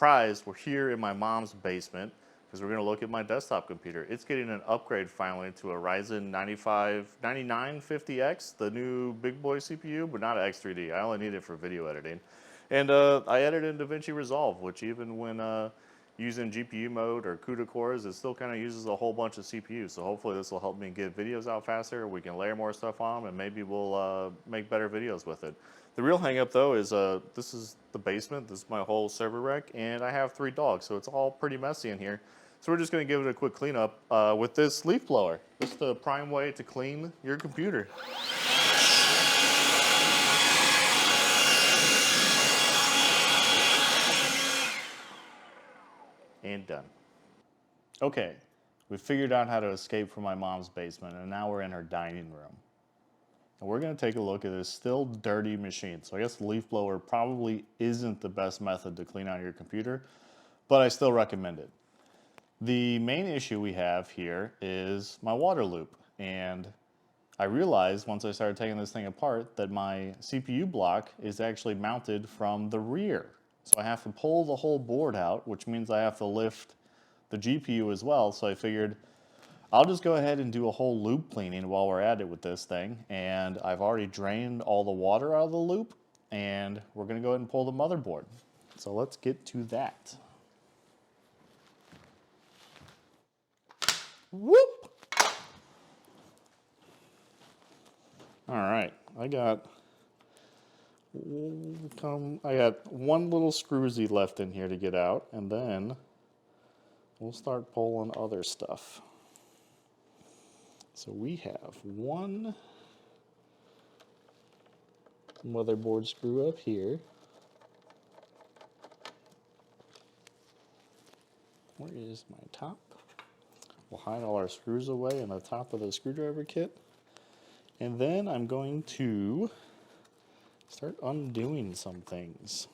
surprised. We're here in my mom's basement because we're going to look at my desktop computer. It's getting an upgrade finally to a Ryzen 9950X, the new big boy CPU, but not an X3D. I only need it for video editing. And I edited in DaVinci Resolve, which even when using GPU mode or CUDA cores, it still kind of uses a whole bunch of CPUs. So hopefully this will help me get videos out faster. We can layer more stuff on them, and maybe we'll make better videos with it. The real hang up though is this is the basement. This is my whole server rack, and I have 3 dogs, so it's all pretty messy in here. So we're just going to give it a quick cleanup with this leaf blower. It's the prime way to clean your computer. And done. Okay, we figured out how to escape from my mom's basement, and now we're in her dining room. And we're going to take a look at this still dirty machine. So I guess the leaf blower probably isn't the best method to clean out your computer, but I still recommend it. The main issue we have here is my water loop, and I realized once I started taking this thing apart that my CPU block is actually mounted from the rear. So I have to pull the whole board out, which means I have to lift the GPU as well. So I figured I'll just go ahead and do a whole loop cleaning while we're at it with this thing. And I've already drained all the water out of the loop, and we're gonna go ahead and pull the motherboard. So let's get to that. Whoop! All right, I got one little screwy left in here to get out, and then we'll start pulling other stuff. So we have one motherboard screw up here. Where is my top? We'll hide all our screws away in the top of the screwdriver kit. And then I'm going to start undoing some things.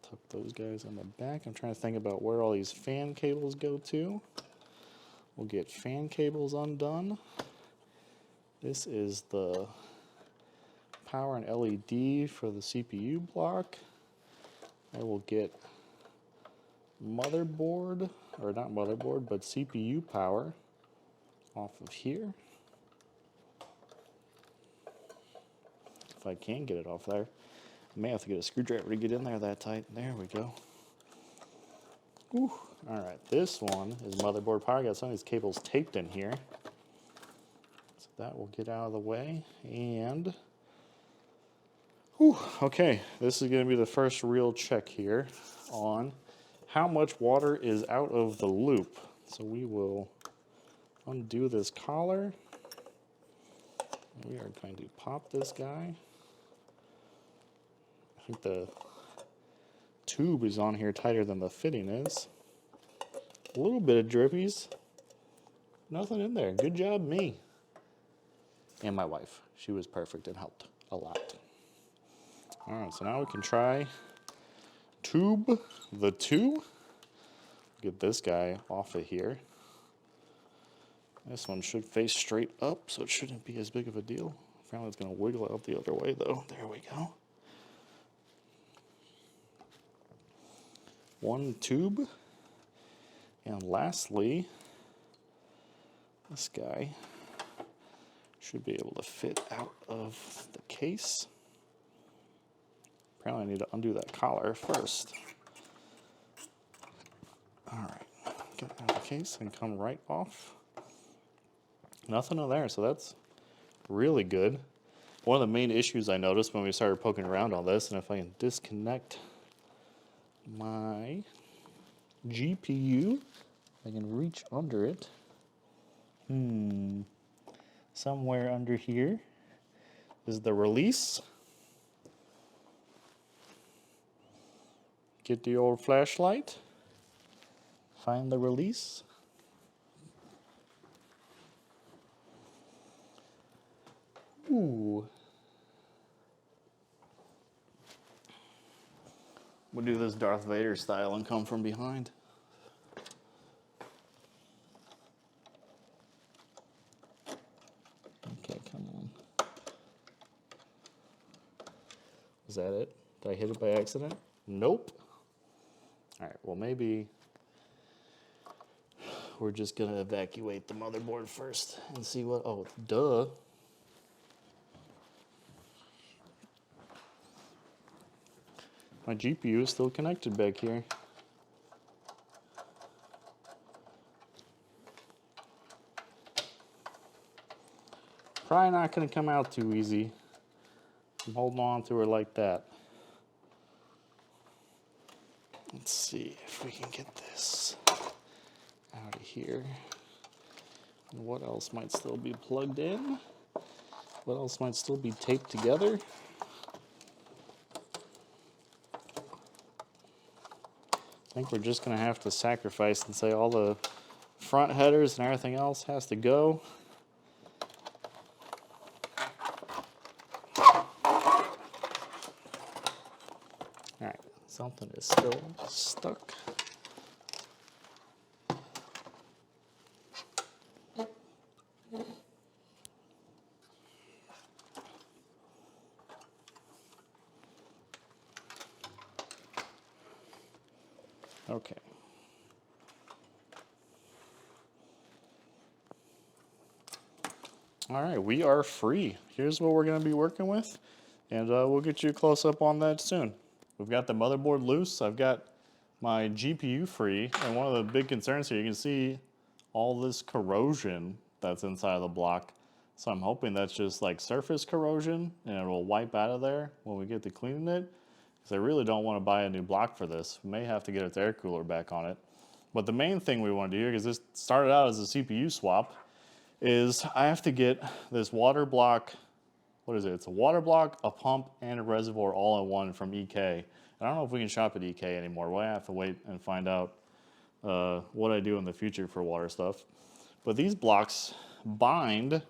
Tuck those guys on the back. I'm trying to think about where all these fan cables go to. We'll get fan cables undone. This is the power and LED for the CPU block. I will get motherboard, or not motherboard, but CPU power off of here. If I can get it off there. I may have to get a screwdriver to get in there that tight. There we go. Whew. All right, this one is motherboard power. I got some of these cables taped in here. So that will get out of the way. And whew, okay, this is going to be the first real check here on how much water is out of the loop. So we will undo this collar. We are going to pop this guy. I think the tube is on here tighter than the fitting is. A little bit of drippies. Nothing in there. Good job, me. And my wife. She was perfect and helped a lot. All right, so now we can try tube the 2. Get this guy off of here. This one should face straight up, so it shouldn't be as big of a deal. Apparently it's going to wiggle out the other way, though. There we go. One tube. And lastly, this guy should be able to fit out of the case. Apparently I need to undo that collar first. All right, get out of the case and come right off. Nothing in there, so that's really good. One of the main issues I noticed when we started poking around on this, and if I can disconnect my GPU, I can reach under it. Somewhere under here is the release. Get the old flashlight. Find the release. Ooh. We'll do this Darth Vader style and come from behind. Okay, come on. Is that it? Did I hit it by accident? Nope. All right, well, maybe we're just going to evacuate the motherboard first and see what... Oh, duh. My GPU is still connected back here. Probably not going to come out too easy. I'm holding on to her like that. Let's see if we can get this out of here. And what else might still be plugged in? What else might still be taped together? I think we're just going to have to sacrifice and say all the front headers and everything else has to go. Alright, something is still stuck. Okay. All right, we are free. Here's what we're going to be working with, and we'll get you a close-up on that soon. We've got the motherboard loose. I've got my GPU free, and one of the big concerns here, you can see all this corrosion that's inside of the block. So I'm hoping that's just like surface corrosion, and it will wipe out of there when we get to cleaning it. Because I really don't want to buy a new block for this. We may have to get its air cooler back on it. But the main thing we want to do here, because this started out as a CPU swap, is I have to get this water block. What is it? It's a water block, a pump, and a reservoir all in one from EK. I don't know if we can shop at EK anymore. We'll have to wait and find out what I do in the future for water stuff. But these blocks bind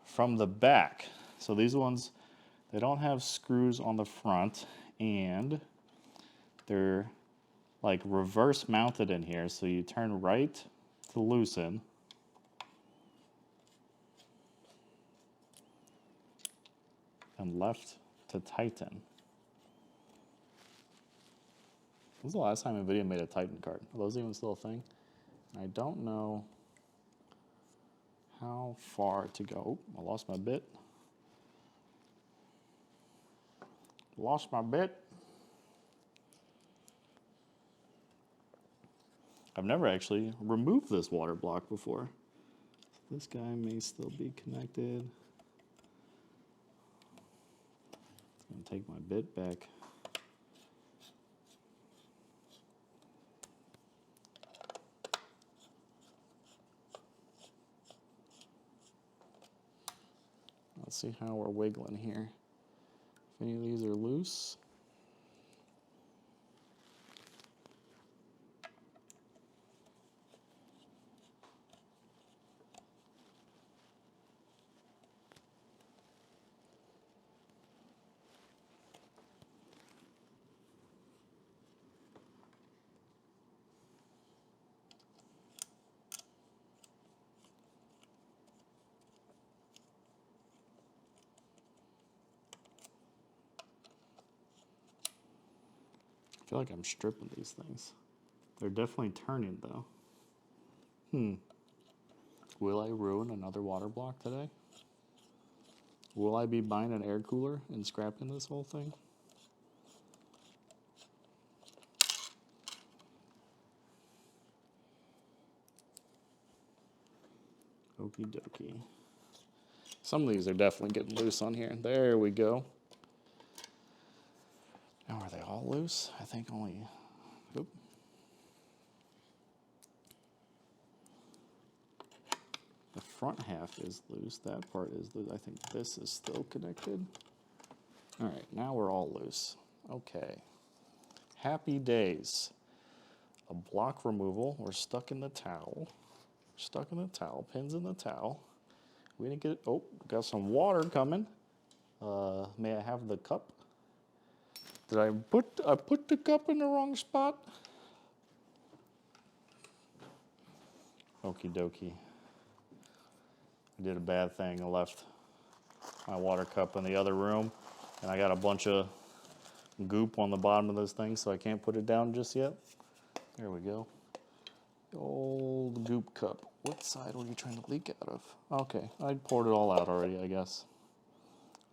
from the back. So these ones, they don't have screws on the front, and they're like reverse mounted in here. So you turn right to loosen, and left to tighten. When was the last time NVIDIA made a Titan card? Are those even still a thing? I don't know how far to go. Oh, I lost my bit. Lost my bit. I've never actually removed this water block before. This guy may still be connected. I'm going to take my bit back. Let's see how we're wiggling here. If any of these are loose. I feel like I'm stripping these things. They're definitely turning though. Will I ruin another water block today? Will I be buying an air cooler and scrapping this whole thing? Okie dokie. Some of these are definitely getting loose on here. There we go. Now, are they all loose? I think only... Oop. The front half is loose. That part is loose. I think this is still connected. All right, now we're all loose. Okay. Happy days. A block removal. We're stuck in the towel. Stuck in the towel. Pins in the towel. We didn't get... Oh, got some water coming. May I have the cup? Did I put the cup in the wrong spot? Okie dokie. I did a bad thing. I left my water cup in the other room, and I got a bunch of goop on the bottom of this thing, so I can't put it down just yet. There we go. The old goop cup. What side were you trying to leak out of? Okay, I poured it all out already, I guess.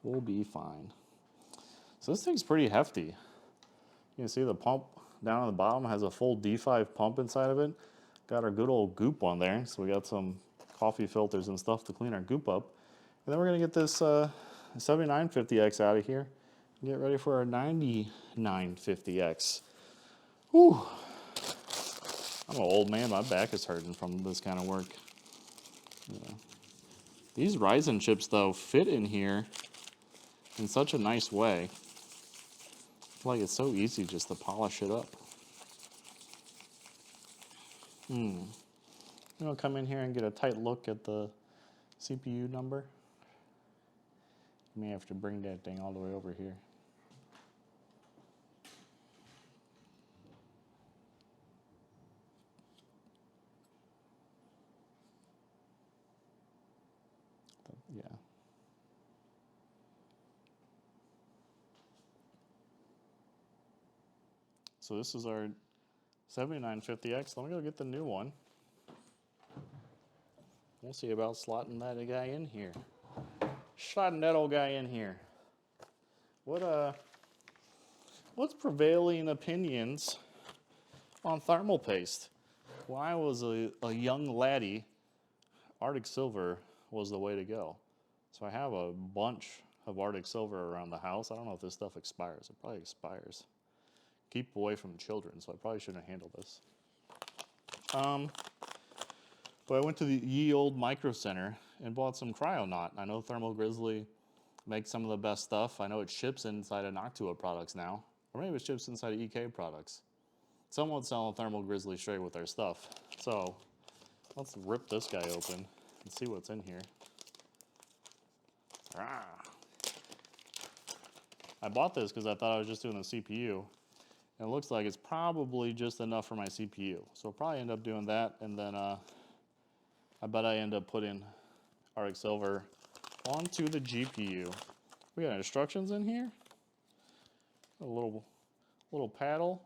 We'll be fine. So this thing's pretty hefty. You can see the pump down on the bottom has a full D5 pump inside of it. Got our good old goop on there, so we got some coffee filters and stuff to clean our goop up. And then we're gonna get this 7950X out of here and get ready for our 9950X. Whew. I'm an old man, my back is hurting from this kind of work. Yeah. These Ryzen chips, though, fit in here in such a nice way. Like, it's so easy just to polish it up. I'm gonna come in here and get a tight look at the CPU number. You may have to bring that thing all the way over here. Yeah. So this is our 7950X. Let me go get the new one. We'll see about slotting that guy in here. Slotting that old guy in here. What's prevailing opinions on thermal paste? When I was a young laddie, Arctic Silver was the way to go. So I have a bunch of Arctic Silver around the house. I don't know if this stuff expires. It probably expires. Keep away from children, so I probably shouldn't have handled this. But I went to the ye old Micro Center and bought some Cryonaut. I know Thermal Grizzly makes some of the best stuff. I know it ships inside of Noctua products now. Or maybe it ships inside of EK products. Someone's selling Thermal Grizzly straight with their stuff. So let's rip this guy open and see what's in here. Ah. I bought this because I thought I was just doing the CPU. And it looks like it's probably just enough for my CPU. So I'll probably end up doing that, and then I bet I end up putting Arctic Silver onto the GPU. We got instructions in here. A little paddle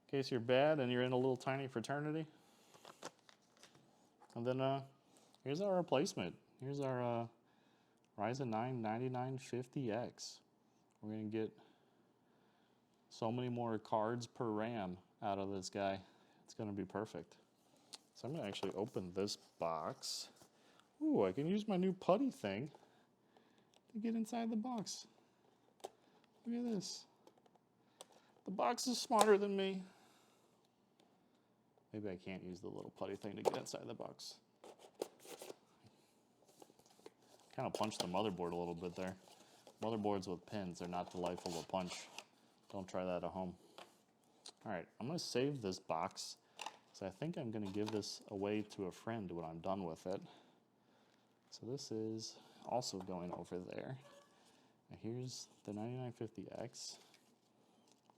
in case you're bad and you're in a little tiny fraternity. And then here's our replacement. Here's our Ryzen 9 9950X. We're gonna get so many more cards per RAM out of this guy. It's gonna be perfect. So I'm gonna actually open this box. Ooh, I can use my new putty thing to get inside the box. Look at this. The box is smarter than me. Maybe I can't use the little putty thing to get inside the box. Kind of punched the motherboard a little bit there. Motherboards with pins are not delightful to punch. Don't try that at home. All right, I'm gonna save this box. So I think I'm gonna give this away to a friend when I'm done with it. So this is also going over there. And here's the 9950X.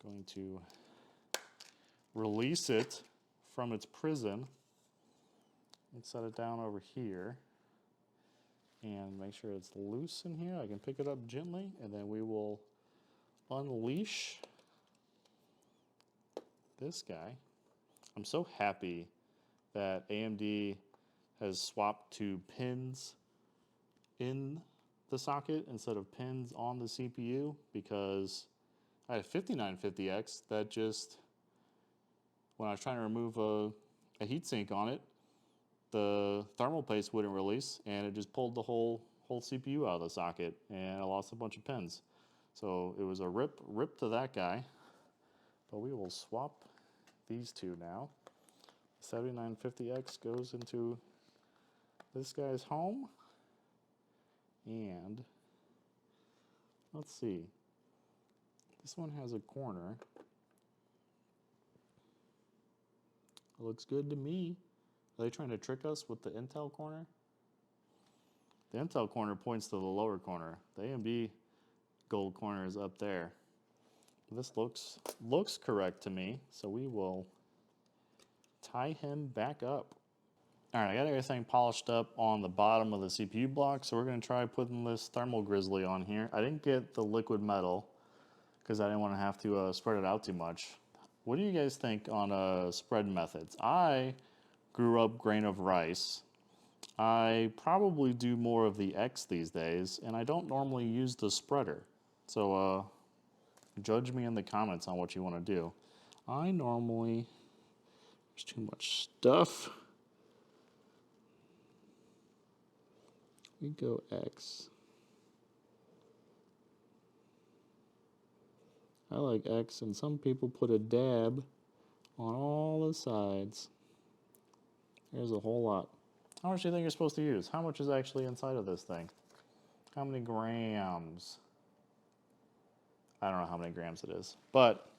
Going to release it from its prison and set it down over here. And make sure it's loose in here. I can pick it up gently, and then we will unleash this guy. I'm so happy that AMD has swapped to pins in the socket instead of pins on the CPU, because I had a 5950X that just, when I was trying to remove a heatsink on it, the thermal paste wouldn't release, and it just pulled the whole CPU out of the socket, and I lost a bunch of pins. So it was a rip to that guy. But we will swap these two now. 7950X goes into this guy's home. And let's see. This one has a corner. It looks good to me. Are they trying to trick us with the Intel corner? The Intel corner points to the lower corner. The AMD gold corner is up there. This looks correct to me, so we will tie him back up. All right, I got everything polished up on the bottom of the CPU block, so we're gonna try putting this Thermal Grizzly on here. I didn't get the liquid metal because I didn't want to have to spread it out too much. What do you guys think on spread methods? I grew up grain of rice. I probably do more of the X these days, and I don't normally use the spreader. So judge me in the comments on what you want to do. I normally, there's too much stuff. We go X. I like X, and some people put a dab on all the sides. There's a whole lot. How much do you think you're supposed to use? How much is actually inside of this thing? How many grams? I don't know how many grams it is, but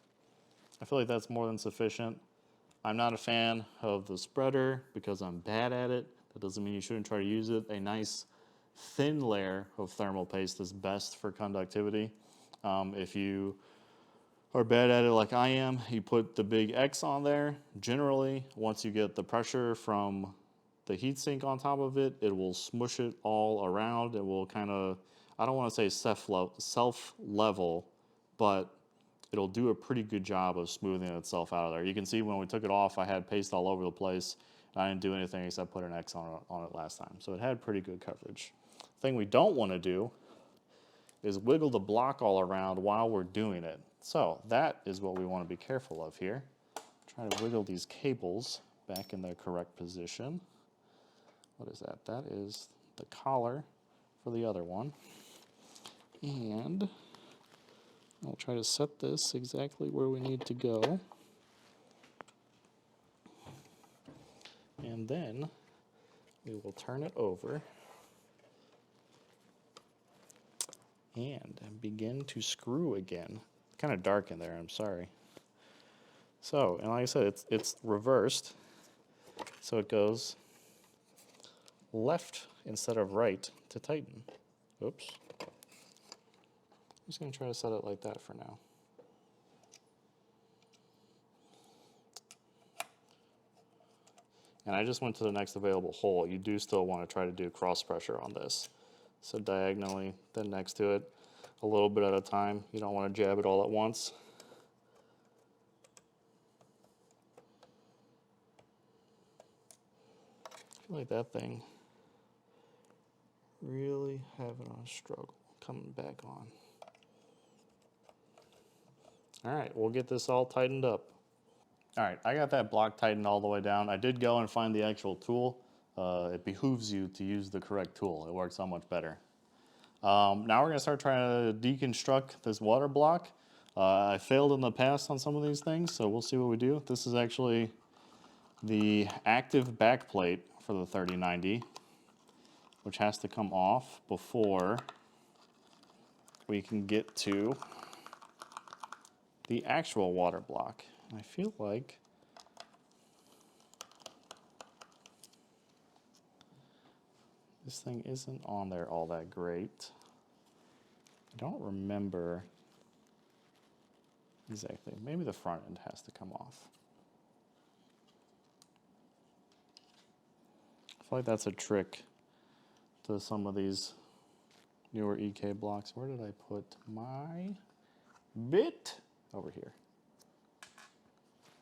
I feel like that's more than sufficient. I'm not a fan of the spreader because I'm bad at it. That doesn't mean you shouldn't try to use it. A nice thin layer of thermal paste is best for conductivity. If you are bad at it like I am, you put the big X on there. Generally, once you get the pressure from the heatsink on top of it, it will smush it all around. It will kind of, I don't want to say self-level, but it'll do a pretty good job of smoothing itself out of there. You can see when we took it off, I had paste all over the place. And I didn't do anything except put an X on it last time. So it had pretty good coverage. The thing we don't want to do is wiggle the block all around while we're doing it. So that is what we want to be careful of here. Try to wiggle these cables back in their correct position. What is that? That is the collar for the other one. And I'll try to set this exactly where we need to go. And then we will turn it over and begin to screw again. It's kind of dark in there, I'm sorry. So, and like I said, it's reversed. So it goes left instead of right to tighten. Oops. I'm just going to try to set it like that for now. And I just went to the next available hole. You do still want to try to do cross pressure on this. So diagonally, then next to it, a little bit at a time. You don't want to jab it all at once. I feel like that thing really having a struggle coming back on. All right, we'll get this all tightened up. All right, I got that block tightened all the way down. I did go and find the actual tool. It behooves you to use the correct tool. It works so much better. Now we're gonna start trying to deconstruct this water block. I failed in the past on some of these things, so we'll see what we do. This is actually the active back plate for the 3090, which has to come off before we can get to the actual water block. I feel like this thing isn't on there all that great. I don't remember exactly. Maybe the front end has to come off. I feel like that's a trick to some of these newer EK blocks. Where did I put my bit? Over here.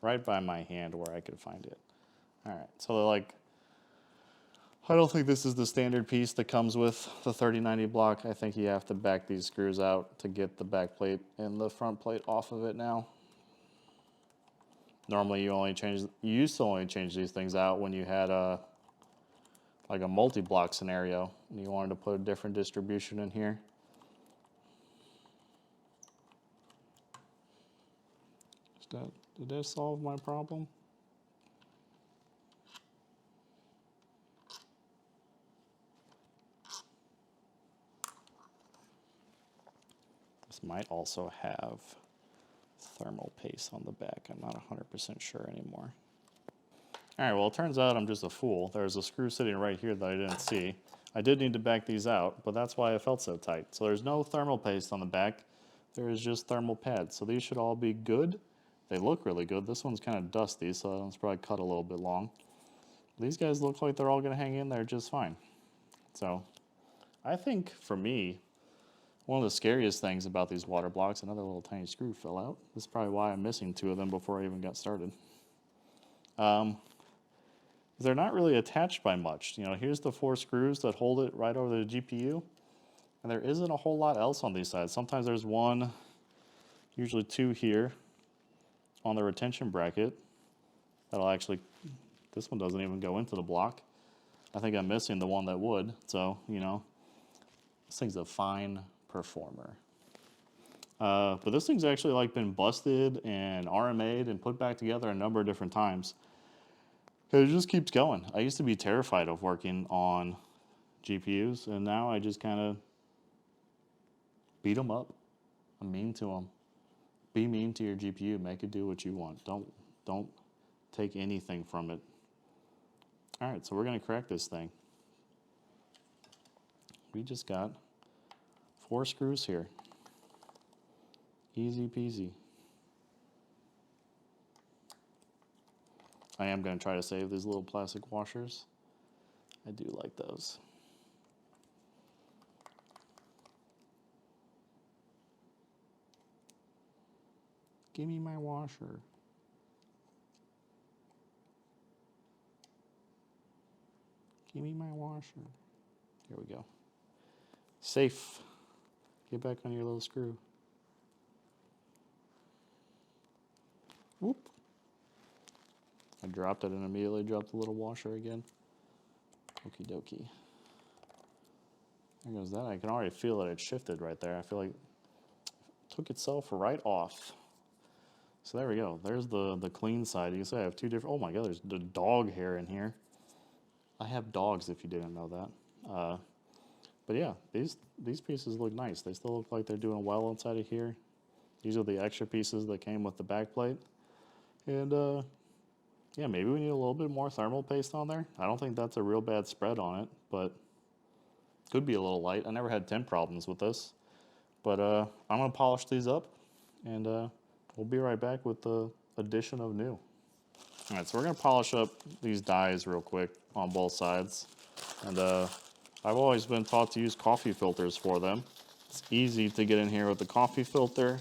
Right by my hand where I could find it. All right, so like, I don't think this is the standard piece that comes with the 3090 block. I think you have to back these screws out to get the back plate and the front plate off of it now. Normally you used to only change these things out when you had like a multi-block scenario and you wanted to put a different distribution in here. Did that solve my problem? This might also have thermal paste on the back. I'm not 100% sure anymore. All right, well, it turns out I'm just a fool. There's a screw sitting right here that I didn't see. I did need to back these out, but that's why it felt so tight. So there's no thermal paste on the back. There is just thermal pads. So these should all be good. They look really good. This one's kind of dusty, so that one's probably cut a little bit long. These guys look like they're all going to hang in there just fine. So I think for me, One of the scariest things about these water blocks, another little tiny screw fell out. This is probably why I'm missing 2 of them before I even got started. They're not really attached by much. You know, here's the 4 screws that hold it right over the GPU. And there isn't a whole lot else on these sides. Sometimes there's 1, usually 2 here on the retention bracket. That'll actually, this one doesn't even go into the block. I think I'm missing the one that would. So, you know, this thing's a fine performer. But this thing's actually like been busted and RMA'd and put back together a number of different times. It just keeps going. I used to be terrified of working on GPUs, and now I just kind of beat them up. I'm mean to them. Be mean to your GPU. Make it do what you want. Don't take anything from it. All right, so we're going to crack this thing. We just got 4 screws here. Easy peasy. I am going to try to save these little plastic washers. I do like those. Give me my washer. Give me my washer. Here we go. Safe. Get back on your little screw. Whoop. I dropped it and immediately dropped the little washer again. Okie dokie. There goes that. I can already feel that it shifted right there. I feel like it took itself right off. So there we go. There's the clean side. You can see I have 2 different, oh my god, there's the dog hair in here. I have dogs if you didn't know that. But yeah, these pieces look nice. They still look like they're doing well inside of here. These are the extra pieces that came with the back plate. And yeah, maybe we need a little bit more thermal paste on there. I don't think that's a real bad spread on it, but could be a little light. I never had 10 problems with this. But I'm going to polish these up, and we'll be right back with the addition of new. All right, so we're going to polish up these dies real quick on both sides. And I've always been taught to use coffee filters for them. It's easy to get in here with the coffee filter.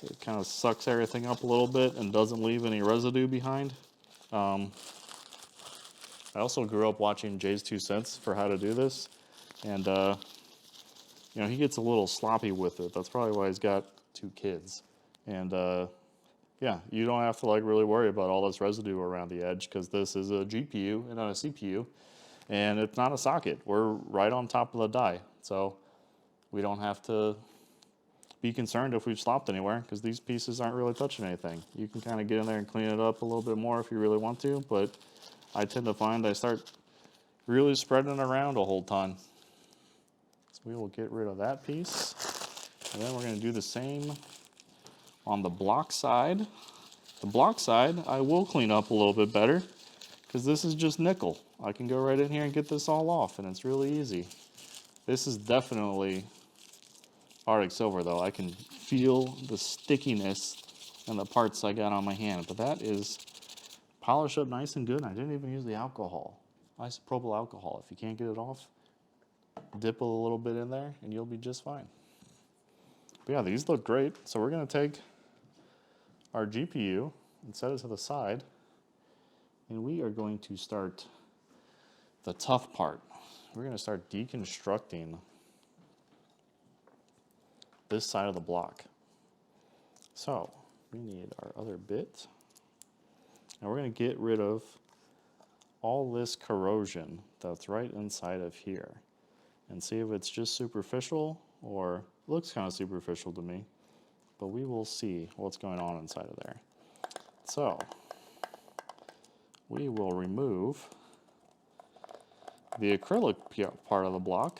It kind of sucks everything up a little bit and doesn't leave any residue behind. I also grew up watching Jay's 2 Cents for how to do this. And, you know, he gets a little sloppy with it. That's probably why he's got 2 kids. And, yeah, you don't have to, like, really worry about all this residue around the edge because this is a GPU and not a CPU. And it's not a socket. We're right on top of the die. So we don't have to be concerned if we've slopped anywhere because these pieces aren't really touching anything. You can kind of get in there and clean it up a little bit more if you really want to, but I tend to find I start really spreading it around a whole ton. So we will get rid of that piece. And then we're going to do the same on the block side. The block side I will clean up a little bit better because this is just nickel. I can go right in here and get this all off, and it's really easy. This is definitely Arctic silver, though. I can feel the stickiness and the parts I got on my hand, but that is polished up nice and good. I didn't even use the alcohol, isopropyl alcohol. If you can't get it off, dip a little bit in there, and you'll be just fine. But yeah, these look great. So we're going to take our GPU and set it to the side, and we are going to start the tough part. We're going to start deconstructing this side of the block. So we need our other bit, and we're going to get rid of all this corrosion that's right inside of here and see if it's just superficial or looks kind of superficial to me, but we will see what's going on inside of there. So we will remove the acrylic part of the block,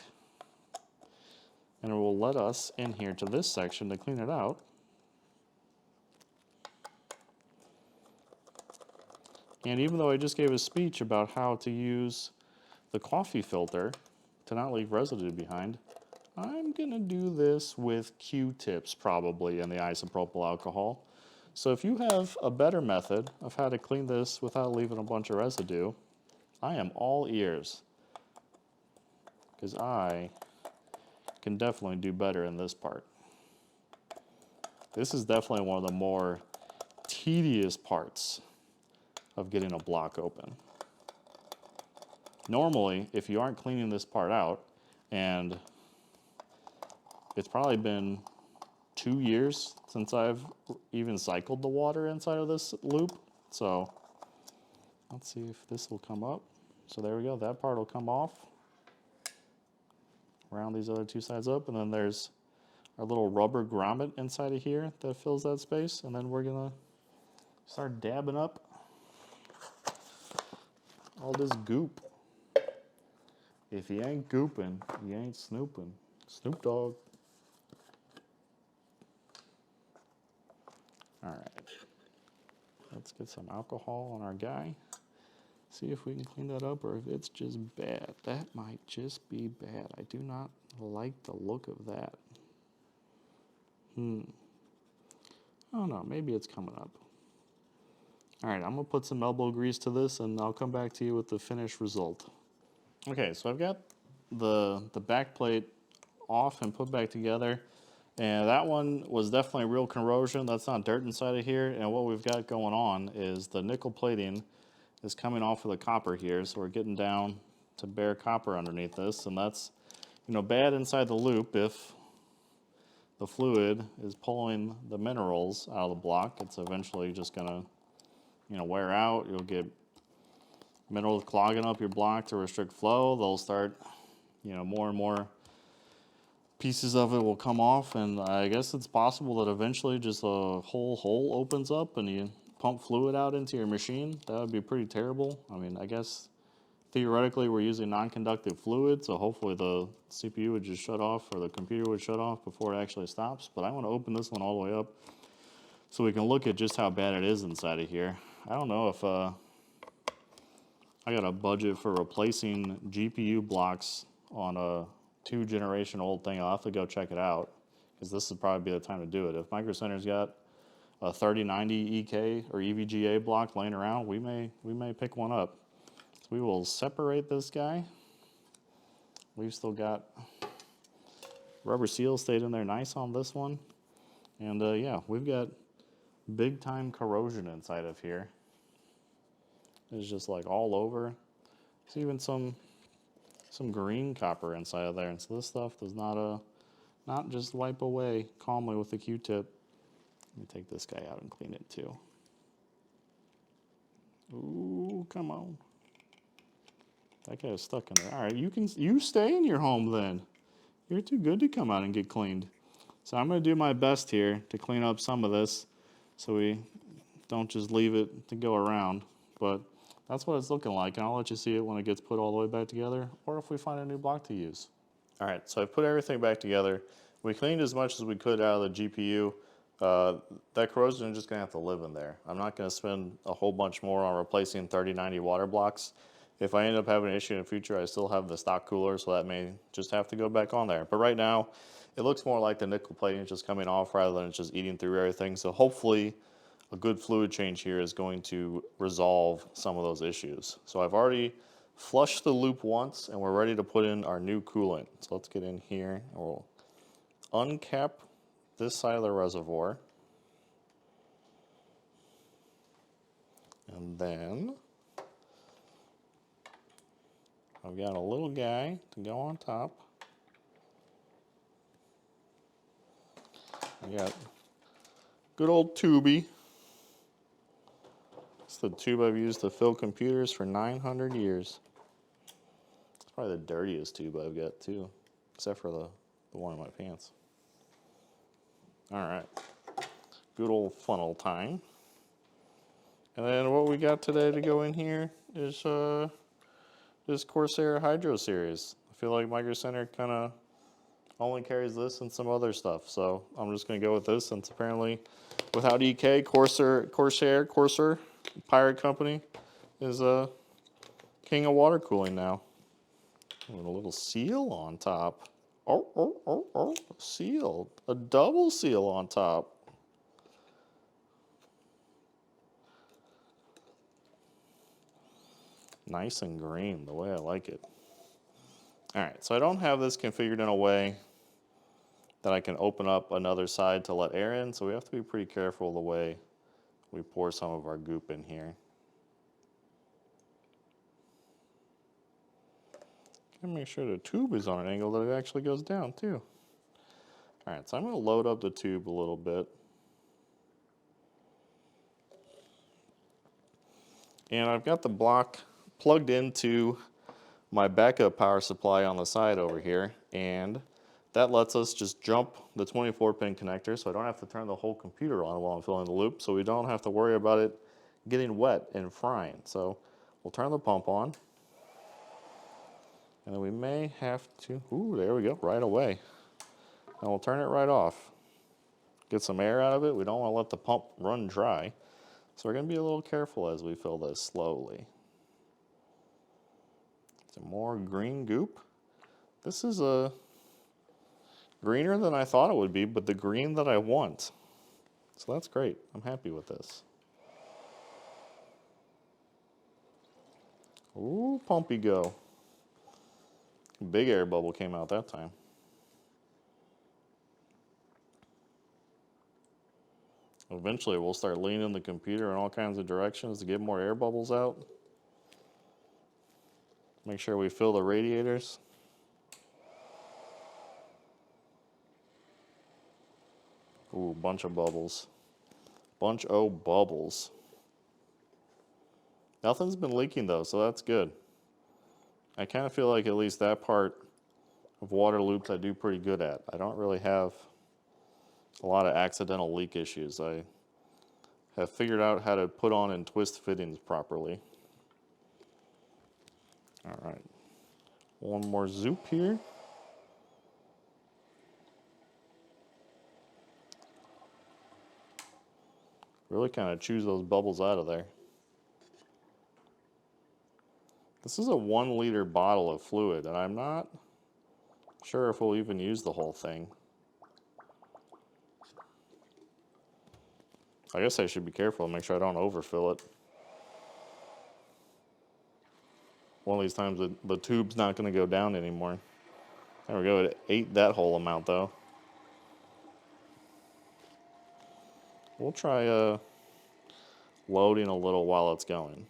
and it will let us in here to this section to clean it out. And even though I just gave a speech about how to use the coffee filter to not leave residue behind, I'm going to do this with Q-tips probably and the isopropyl alcohol. So if you have a better method of how to clean this without leaving a bunch of residue, I am all ears, because I can definitely do better in this part. This is definitely one of the more tedious parts of getting a block open. Normally, if you aren't cleaning this part out, and it's probably been 2 years since I've even cycled the water inside of this loop, so let's see if this will come up. So there we go, that part will come off. Round these other two sides up, and then there's our little rubber grommet inside of here that fills that space, and then we're gonna start dabbing up all this goop. If you ain't gooping, you ain't snooping. Snoop Dogg. All right, let's get some alcohol on our guy. See if we can clean that up, or if it's just bad. That might just be bad. I do not like the look of that. I don't know, maybe it's coming up. All right, I'm gonna put some elbow grease to this, and I'll come back to you with the finished result. Okay, so I've got the back plate off and put back together, and that one was definitely real corrosion. That's not dirt inside of here, and what we've got going on is the nickel plating is coming off of the copper here, so we're getting down to bare copper underneath this, and that's, you know, bad inside the loop if the fluid is pulling the minerals out of the block. It's eventually just gonna, you know, wear out. You'll get minerals clogging up your block to restrict flow. They'll start, you know, more and more pieces of it will come off, and I guess it's possible that eventually just a whole hole opens up and you pump fluid out into your machine. That would be pretty terrible. I mean, I guess theoretically we're using non-conductive fluid, so hopefully the CPU would just shut off, or the computer would shut off before it actually stops. But I want to open this one all the way up so we can look at just how bad it is inside of here. I don't know if I got a budget for replacing GPU blocks on a 2-generation old thing. I'll have to go check it out, because this would probably be the time to do it. If Micro Center's got a 3090 EK or EVGA block laying around, we may pick one up. So we will separate this guy. We've still got rubber seal stayed in there nice on this one. And yeah, we've got big time corrosion inside of here. It's just like all over. There's even some green copper inside of there. And so this stuff does not just wipe away calmly with a Q-tip. Let me take this guy out and clean it too. Ooh, come on. That guy is stuck in there. All right, you stay in your home then. You're too good to come out and get cleaned. So I'm gonna do my best here to clean up some of this so we don't just leave it to go around. But that's what it's looking like, and I'll let you see it when it gets put all the way back together, or if we find a new block to use. All right, so I put everything back together. We cleaned as much as we could out of the GPU. That corrosion is just gonna have to live in there. I'm not gonna spend a whole bunch more on replacing 3090 water blocks. If I end up having an issue in the future, I still have the stock cooler, so that may just have to go back on there. But right now, it looks more like the nickel plating is just coming off rather than it's just eating through everything. So hopefully a good fluid change here is going to resolve some of those issues. So I've already flushed the loop once, and we're ready to put in our new coolant. So let's get in here, and we'll uncap this side of the reservoir. And then I've got a little guy to go on top. I got good old tubey. It's the tube I've used to fill computers for 900 years. It's probably the dirtiest tube I've got too, except for the one in my pants. All right, good old funnel time. And then what we got today to go in here is this Corsair Hydro Series. I feel like Micro Center kind of only carries this and some other stuff, so I'm just going to go with this, since apparently without EK, Corsair, Pirate Company, is a king of water cooling now. With a little seal on top. Oh, seal. A double seal on top. Nice and green, the way I like it. All right, so I don't have this configured in a way then I can open up another side to let air in. So we have to be pretty careful the way we pour some of our goop in here. And make sure the tube is on an angle that it actually goes down too. All right, so I'm going to load up the tube a little bit. And I've got the block plugged into my backup power supply on the side over here, and that lets us just jump the 24-pin connector so I don't have to turn the whole computer on while I'm filling the loop, so we don't have to worry about it getting wet and frying. So we'll turn the pump on, and then we may have to, ooh, there we go, right away. And we'll turn it right off. Get some air out of it. We don't want to let the pump run dry. So we're going to be a little careful as we fill this slowly. Some more green goop. This is greener than I thought it would be, but the green that I want. So that's great. I'm happy with this. Ooh, pumpy go. Big air bubble came out that time. Eventually we'll start leaning the computer in all kinds of directions to get more air bubbles out. Make sure we fill the radiators. Ooh, bunch of bubbles. Bunch of bubbles. Nothing's been leaking though, so that's good. I kind of feel like at least that part of water loops I do pretty good at. I don't really have a lot of accidental leak issues. I have figured out how to put on and twist fittings properly. All right, one more zoop here. Really kind of choose those bubbles out of there. This is a 1 liter bottle of fluid, and I'm not sure if we'll even use the whole thing. I guess I should be careful and make sure I don't overfill it. One of these times the tube's not going to go down anymore. There we go, it ate that whole amount though. We'll try loading a little while it's going.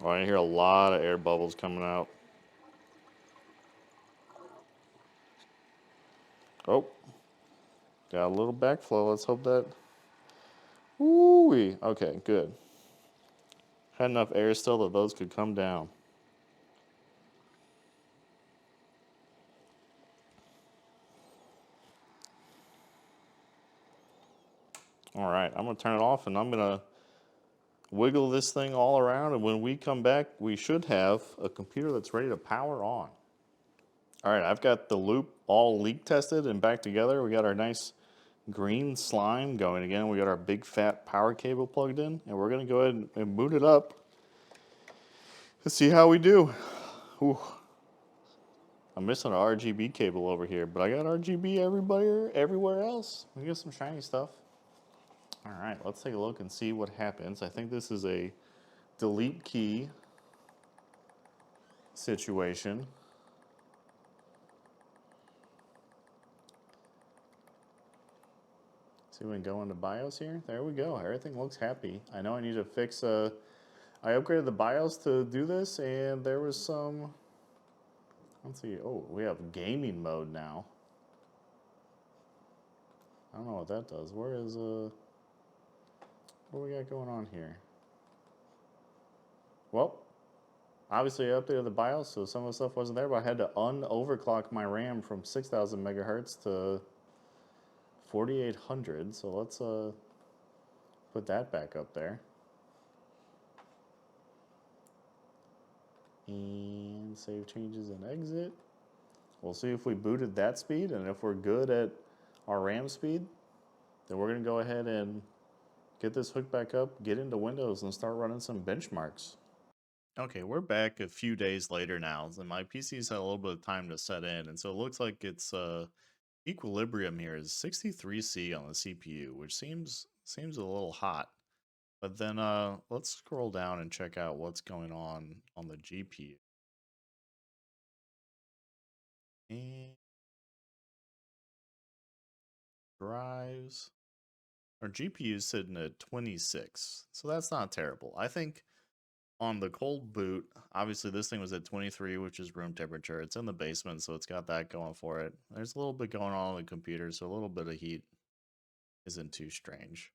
Oh, I hear a lot of air bubbles coming out. Oh, got a little backflow. Let's hope that. Ooh-wee. Okay, good. Had enough air still that those could come down. All right, I'm going to turn it off and I'm going to wiggle this thing all around, and when we come back, we should have a computer that's ready to power on. All right, I've got the loop all leak tested and back together. We got our nice green slime going again. We got our big fat power cable plugged in, and we're going to go ahead and boot it up. Let's see how we do. Ooh. I'm missing an RGB cable over here, but I got RGB everywhere else. We get some shiny stuff. All right, let's take a look and see what happens. I think this is a delete key situation. See if we can go into BIOS here. There we go. Everything looks happy. I know I need to fix. I upgraded the BIOS to do this, and there was some. Let's see. Oh, we have gaming mode now. I don't know what that does. Where is what we got going on here? Well, obviously I updated the BIOS, so some of the stuff wasn't there, but I had to un-overclock my RAM from 6,000 megahertz to 4,800. So let's put that back up there. And save changes and exit. We'll see if we booted that speed, and if we're good at our RAM speed, then we're going to go ahead and get this hooked back up, get into Windows, and start running some benchmarks. Okay, we're back a few days later now, and my PC's had a little bit of time to set in, and so it looks like it's equilibrium here is 63C on the CPU, which seems a little hot. But then let's scroll down and check out what's going on the GPU. And drives. Our GPU is sitting at 26, so that's not terrible. I think on the cold boot, obviously this thing was at 23, which is room temperature. It's in the basement, so it's got that going for it. There's a little bit going on the computer, so a little bit of heat isn't too strange.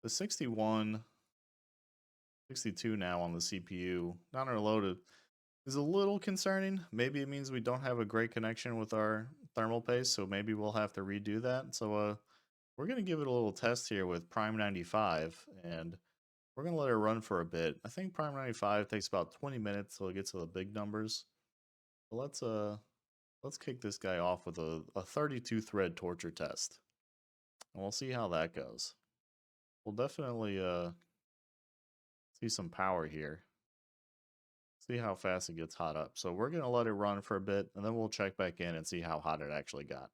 The 61, 62 now on the CPU, not overloaded, is a little concerning. Maybe it means we don't have a great connection with our thermal paste, so maybe we'll have to redo that. So we're going to give it a little test here with Prime 95, and we're going to let it run for a bit. I think Prime 95 takes about 20 minutes till it gets to the big numbers. But let's kick this guy off with a 32 thread torture test. And we'll see how that goes. We'll definitely see some power here. See how fast it gets hot up. So we're going to let it run for a bit, and then we'll check back in and see how hot it actually got.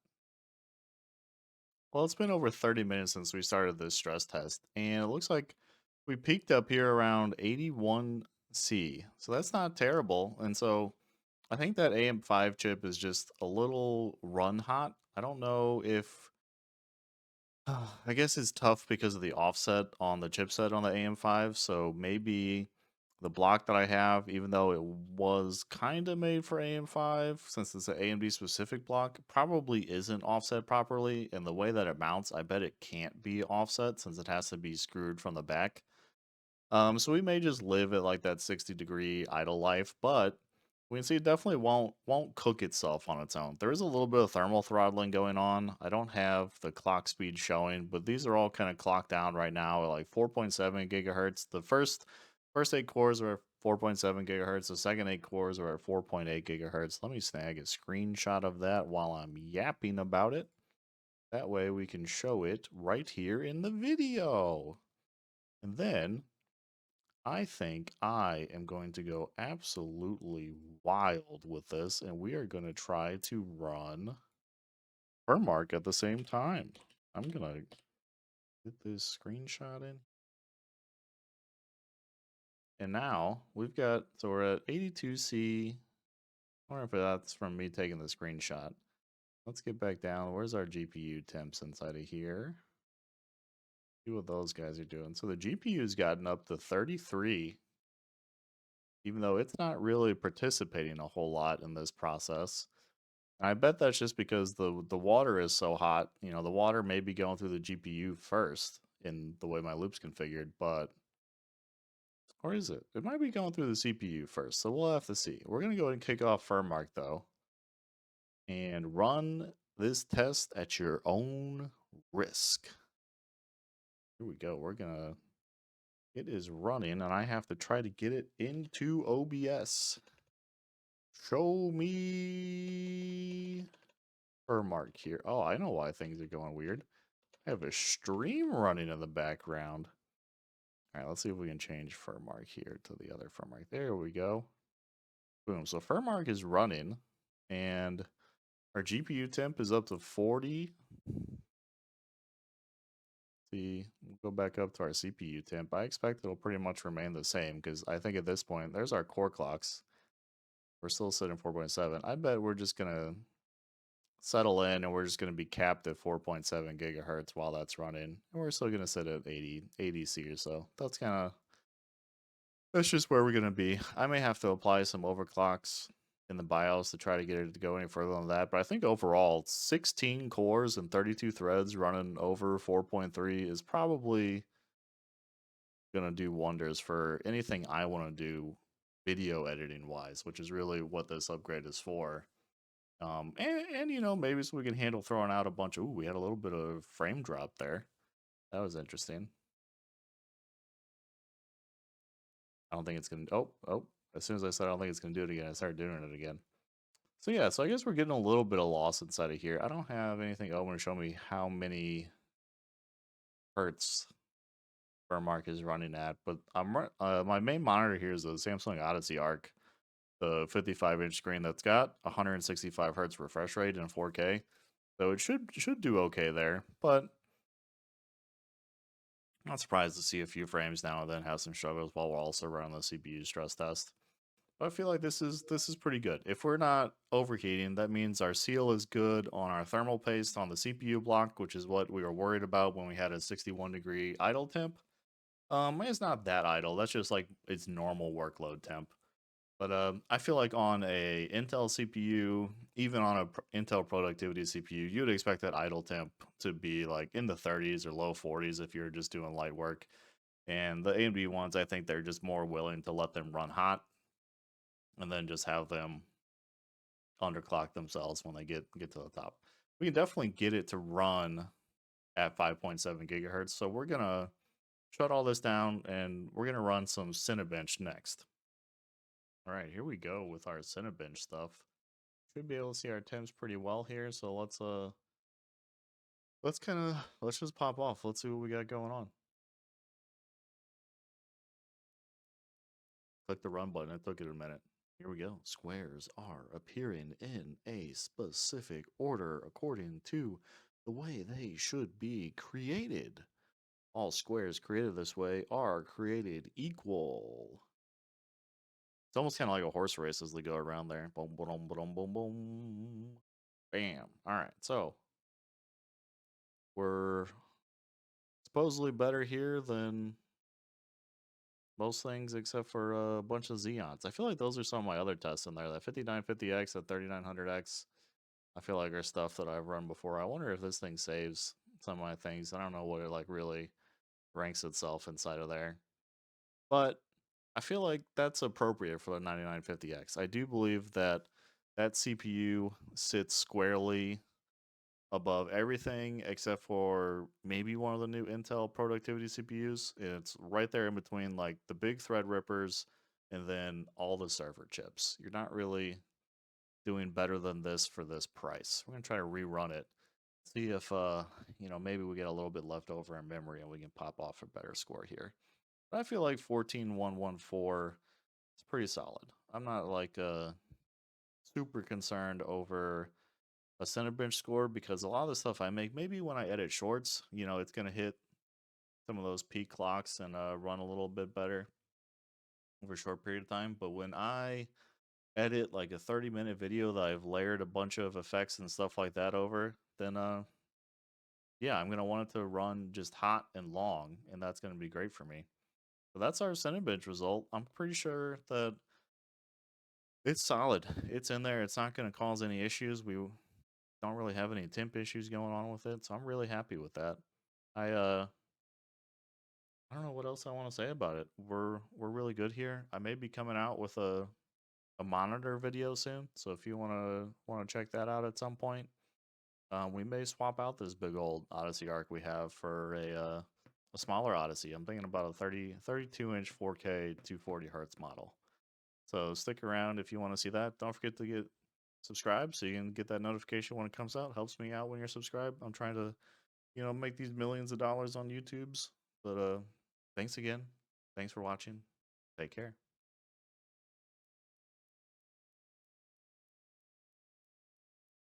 Well, it's been over 30 minutes since we started this stress test, and it looks like we peaked up here around 81C. So that's not terrible. And so I think that AM5 chip is just a little run hot. I don't know if I guess it's tough because of the offset on the chipset on the AM5, so maybe the block that I have, even though it was kind of made for AM5, since it's an AMD specific block, probably isn't offset properly, and the way that it mounts, I bet it can't be offset since it has to be screwed from the back. So we may just live at like that 60-degree idle life, but we can see it definitely won't cook itself on its own. There is a little bit of thermal throttling going on. I don't have the clock speed showing, but these are all kind of clocked down right now at like 4.7 gigahertz. The first 8 cores are at 4.7 gigahertz. The second 8 cores are at 4.8 gigahertz. Let me snag a screenshot of that while I'm yapping about it. That way we can show it right here in the video. And then I think I am going to go absolutely wild with this, and we are going to try to run Permark at the same time. I'm going to get this screenshot in. And now we've got, so we're at 82C. I wonder if that's from me taking the screenshot. Let's get back down. Where's our GPU temps inside of here? See what those guys are doing. So the GPU's gotten up to 33, even though it's not really participating a whole lot in this process. I bet that's just because the water is so hot. You know, the water may be going through the GPU first in the way my loop's configured, but or is it? It might be going through the CPU first, so we'll have to see. We're gonna go ahead and kick off Firmark though, and run this test at your own risk. Here we go. It is running, and I have to try to get it into OBS. Show me Firmark here. Oh, I know why things are going weird. I have a stream running in the background. All right, let's see if we can change Firmark here to the other Firmark. There we go. Boom. So Firmark is running, and our GPU temp is up to 40. See, we'll go back up to our CPU temp. I expect it'll pretty much remain the same because I think at this point, there's our core clocks. We're still sitting 4.7. I bet we're just going to settle in and we're just going to be capped at 4.7 gigahertz while that's running. And we're still going to sit at 80C or so. That's just where we're going to be. I may have to apply some overclocks in the BIOS to try to get it to go any further than that. But I think overall, 16 cores and 32 threads running over 4.3 is probably going to do wonders for anything I want to do video editing wise, which is really what this upgrade is for. And you know, maybe so we can handle throwing out a bunch of, ooh, we had a little bit of frame drop there. That was interesting. I don't think it's going to, as soon as I said I don't think it's going to do it again, I started doing it again. So yeah, so I guess we're getting a little bit of loss inside of here. I don't have anything open to show me how many hertz firm mark is running at. But my main monitor here is a Samsung Odyssey Arc, the 55-inch screen that's got 165 hertz refresh rate in 4K. So it should do okay there, but not surprised to see a few frames now and then have some struggles while we're also running the CPU stress test. But I feel like this is pretty good. If we're not overheating, that means our seal is good on our thermal paste on the CPU block, which is what we were worried about when we had a 61-degree idle temp. It's not that idle. That's just like its normal workload temp. But I feel like on a Intel CPU, even on a Intel productivity CPU, you'd expect that idle temp to be like in the 30s or low 40s if you're just doing light work. And the AMD ones, I think they're just more willing to let them run hot and then just have them underclock themselves when they get to the top. We can definitely get it to run at 5.7 gigahertz. So we're gonna shut all this down and we're gonna run some Cinebench next. All right, here we go with our Cinebench stuff. Should be able to see our temps pretty well here. So let's just pop off. Let's see what we got going on. Click the run button. It took it a minute. Here we go. Squares are appearing in a specific order according to the way they should be created. All squares created this way are created equal. It's almost kind of like a horse race as they go around there. Boom, boom, boom, boom, boom. Bam. All right, so we're supposedly better here than most things except for a bunch of Xeons. I feel like those are some of my other tests in there. That 5950X, that 3900X, I feel like are stuff that I've run before. I wonder if this thing saves some of my things. I don't know what it like really ranks itself inside of there. But I feel like that's appropriate for the 9950X. I do believe that that CPU sits squarely above everything except for maybe one of the new Intel productivity CPUs. It's right there in between like the big Threadrippers and then all the server chips. You're not really doing better than this for this price. We're gonna try to rerun it, see if maybe we get a little bit left over in memory and we can pop off a better score here. But I feel like 14114 is pretty solid. I'm not like super concerned over a Cinebench score because a lot of the stuff I make, maybe when I edit shorts, it's gonna hit some of those peak clocks and run a little bit better over a short period of time. But when I edit like a 30-minute video that I've layered a bunch of effects and stuff like that over, then yeah, I'm gonna want it to run just hot and long, and that's gonna be great for me. So that's our Cinebench result. I'm pretty sure that it's solid. It's in there. It's not gonna cause any issues. We don't really have any temp issues going on with it, so I'm really happy with that. I don't know what else I want to say about it. We're really good here. I may be coming out with a monitor video soon, so if you want to check that out at some point, we may swap out this big old Odyssey Arc we have for a smaller Odyssey. I'm thinking about a 32-inch 4K 240 hertz model. So stick around if you want to see that. Don't forget to get subscribed so you can get that notification when it comes out. Helps me out when you're subscribed. I'm trying to, make these millions of dollars on YouTube's. But thanks again. Thanks for watching. Take care.